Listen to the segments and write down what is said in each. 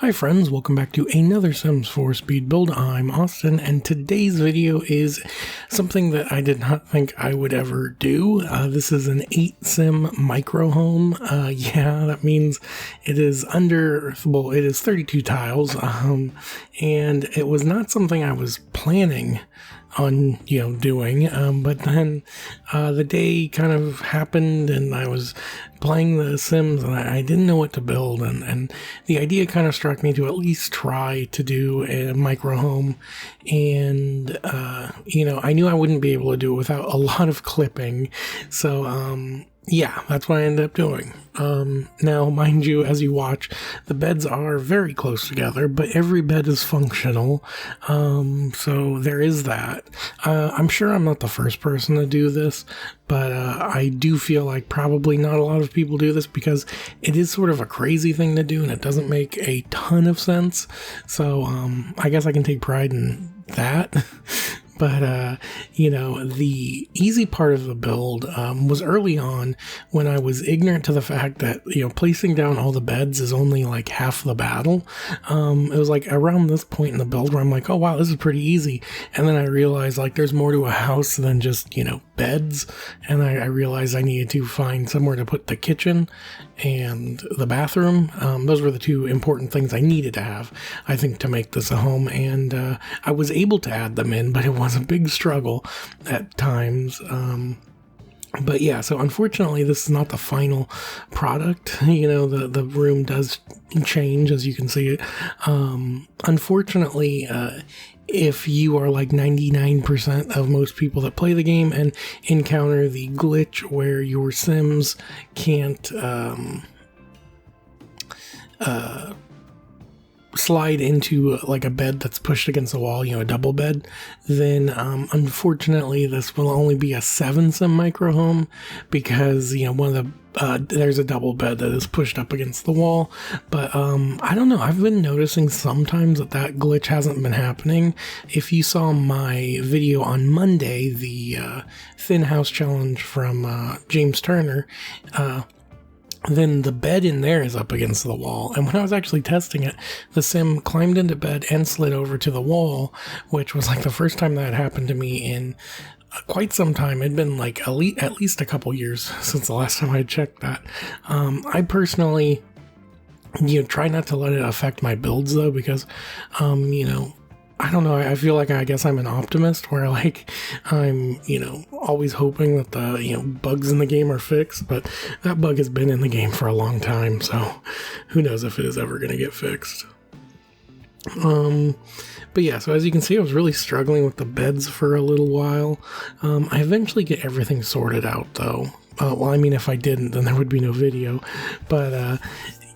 Hi friends, welcome back to another Sims 4 speed build. I'm Austin, and today's video is something that I did not think I would ever do. This is an 8-sim microhome. Yeah, that means it is it is 32 tiles, and it was not something I was planning on doing, but then the day kind of happened and I was playing The Sims and I didn't know what to build, and the idea kind of struck me to at least try to do a microhome, and I knew I wouldn't be able to do it without a lot of clipping, so yeah, that's what I ended up doing. Now, mind you, as you watch, the beds are very close together, but every bed is functional, so there is that. I'm sure I'm not the first person to do this, but I do feel like probably not a lot of people do this because it is sort of a crazy thing to do and it doesn't make a ton of sense, so I guess I can take pride in that. But, the easy part of the build was early on when I was ignorant to the fact that, placing down all the beds is only like half the battle. It was like around this point in the build where I'm like, oh, wow, this is pretty easy. And then I realized like there's more to a house than just, beds. And I realized I needed to find somewhere to put the kitchen and the bathroom. Those were the two important things I needed to have, I think, to make this a home. And I was able to add them in, but it was a big struggle at times. But yeah, so unfortunately, this is not the final product. The room does change, as you can see it. Unfortunately, if you are like 99% of most people that play the game and encounter the glitch where your Sims can't slide into like a bed that's pushed against the wall, a double bed, then unfortunately this will only be a 7-sim microhome because one of the there's a double bed that is pushed up against the wall. But I don't know, I've been noticing sometimes that glitch hasn't been happening. If you saw my video on Monday, the Thin House Challenge from James Turner, then the bed in there is up against the wall. And when I was actually testing it, the Sim climbed into bed and slid over to the wall, which was like the first time that had happened to me in quite some time. It'd been like at least a couple years since the last time I checked that. I personally, try not to let it affect my builds though, because, I don't know, I feel like I guess I'm an optimist where like I'm, always hoping that the, bugs in the game are fixed, but that bug has been in the game for a long time, so who knows if it is ever going to get fixed. But yeah, so as you can see, I was really struggling with the beds for a little while. I eventually get everything sorted out though. Well, I mean, if I didn't, then there would be no video, but,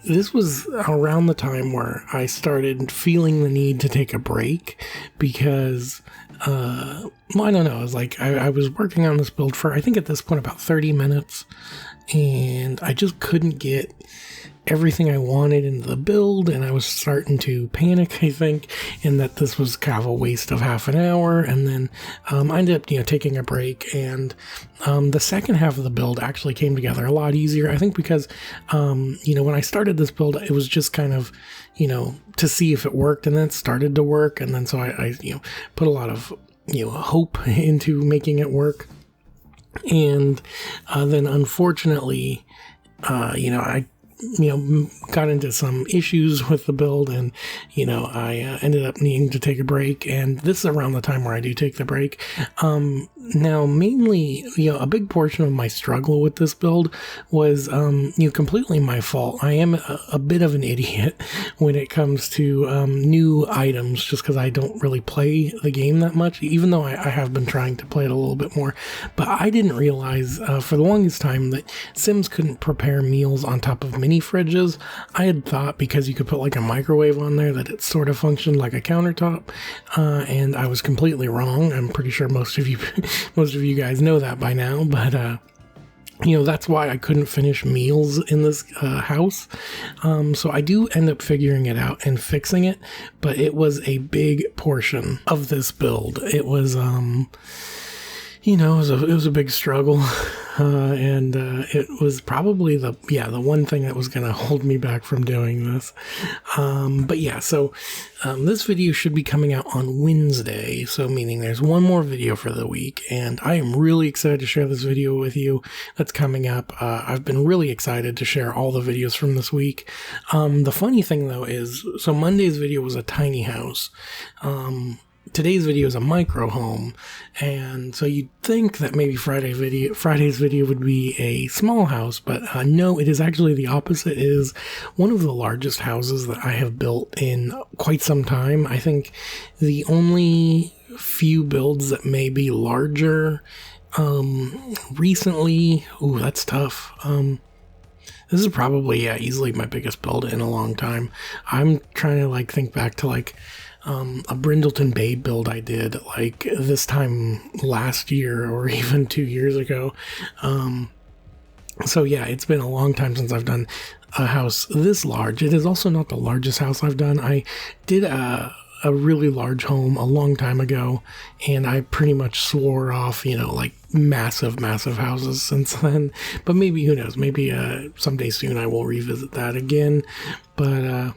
this was around the time where I started feeling the need to take a break because, I don't know, it was like I was working on this build for, I think at this point, about 30 minutes, and I just couldn't get everything I wanted into the build, and I was starting to panic, I think, in that this was kind of a waste of half an hour, and then I ended up, taking a break, and the second half of the build actually came together a lot easier, I think, because, when I started this build, it was just kind of, to see if it worked, and then it started to work, and then so I put a lot of, hope into making it work, and then unfortunately, I got into some issues with the build, and I ended up needing to take a break, and this is around the time where I do take the break. Now mainly, a big portion of my struggle with this build was completely my fault. I am a bit of an idiot when it comes to new items, just because I don't really play the game that much, even though I have been trying to play it a little bit more. But I didn't realize for the longest time that Sims couldn't prepare meals on top of mini fridges. I had thought because you could put like a microwave on there that it sort of functioned like a countertop, and I was completely wrong. I'm pretty sure most of you guys know that by now, but that's why I couldn't finish meals in this house. So I do end up figuring it out and fixing it, but it was a big portion of this build. It was, it was a big struggle. and it was probably the one thing that was going to hold me back from doing this. But yeah, so this video should be coming out on Wednesday, so meaning there's one more video for the week, and I am really excited to share this video with you that's coming up. I've been really excited to share all the videos from this week. The funny thing though is, so Monday's video was a tiny house. Today's video is a microhome, and so you'd think that maybe Friday's video would be a small house, but no, it is actually the opposite. It is one of the largest houses that I have built in quite some time. I think the only few builds that may be larger recently, ooh, that's tough. This is probably, easily my biggest build in a long time. I'm trying to think back to a Brindleton Bay build I did this time last year or even 2 years ago. So yeah, it's been a long time since I've done a house this large. It is also not the largest house I've done. I did a really large home a long time ago, and I pretty much swore off, massive houses since then. But maybe, who knows, maybe someday soon I will revisit that again. But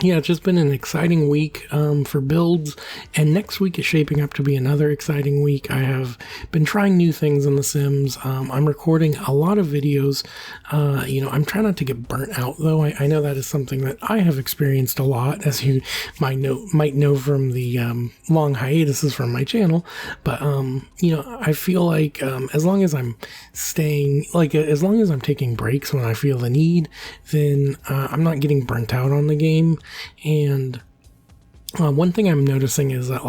yeah, it's just been an exciting week for builds, and next week is shaping up to be another exciting week. I have been trying new things in The Sims. I'm recording a lot of videos. I'm trying not to get burnt out, though. I know that is something that I have experienced a lot, as you might know from the long hiatuses from my channel. But, I feel like as long as I'm as long as I'm taking breaks when I feel the need, then I'm not getting burnt out on the game. And one thing I'm noticing is that,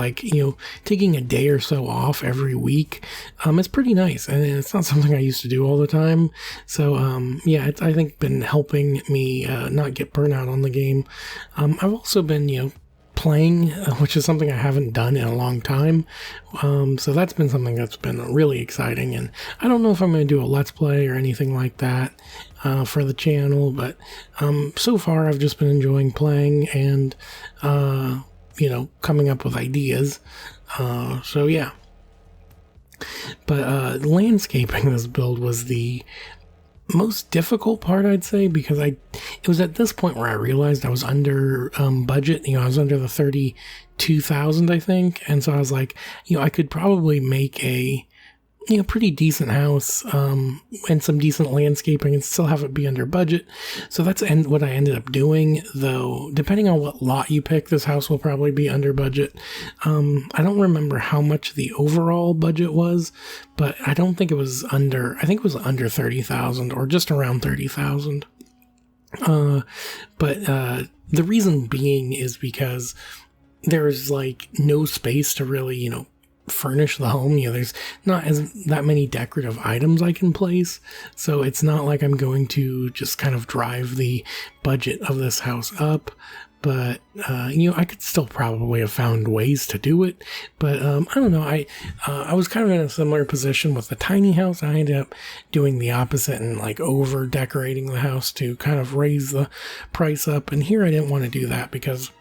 taking a day or so off every week is pretty nice, and it's not something I used to do all the time. So it's, I think, been helping me not get burnt out on the game. I've also been playing, which is something I haven't done in a long time. So that's been something that's been really exciting, and I don't know if I'm going to do a Let's Play or anything like that for the channel, but so far I've just been enjoying playing and, coming up with ideas. So yeah. But landscaping this build was the most difficult part, I'd say, because it was at this point where I realized I was under budget. I was under the 32,000, I think, and so I was like, I could probably make a pretty decent house and some decent landscaping and still have it be under budget. So that's what I ended up doing, though. Depending on what lot you pick, this house will probably be under budget. I don't remember how much the overall budget was, but I don't think it was under, I think it was under 30,000 or just around 30,000. But the reason being is because there's no space to really, furnish the home. There's not that many decorative items I can place, so it's not like I'm going to just kind of drive the budget of this house up. But I could still probably have found ways to do it. But I don't know. I was kind of in a similar position with the tiny house. I ended up doing the opposite and over decorating the house to kind of raise the price up. And here I didn't want to do that because,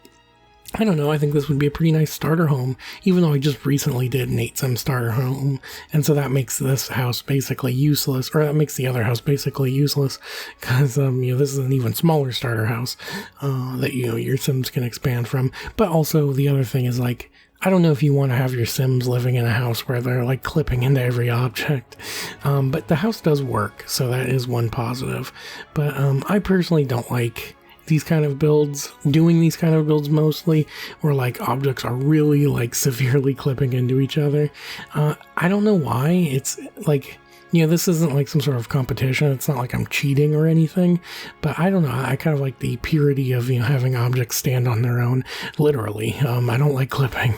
I don't know, I think this would be a pretty nice starter home, even though I just recently did an 8-sim starter home, and so that makes this house basically useless, or that makes the other house basically useless, because, this is an even smaller starter house that, your Sims can expand from. But also, the other thing is, I don't know if you want to have your Sims living in a house where they're, clipping into every object, but the house does work, so that is one positive. But I personally don't like doing these kind of builds mostly, where objects are really severely clipping into each other. I don't know why. It's this isn't some sort of competition. It's not like I'm cheating or anything, but I don't know. I kind of like the purity of, having objects stand on their own, literally. I don't like clipping.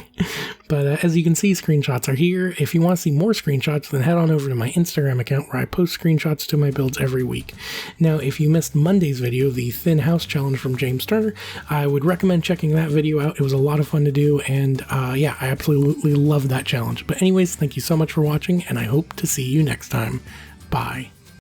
But as you can see, screenshots are here. If you want to see more screenshots, then head on over to my Instagram account, where I post screenshots to my builds every week. Now, if you missed Monday's video, the Thin House Challenge from James Turner, I would recommend checking that video out. It was a lot of fun to do, and I absolutely loved that challenge. But anyways, thank you so much for watching, and I hope to see you next time. Bye.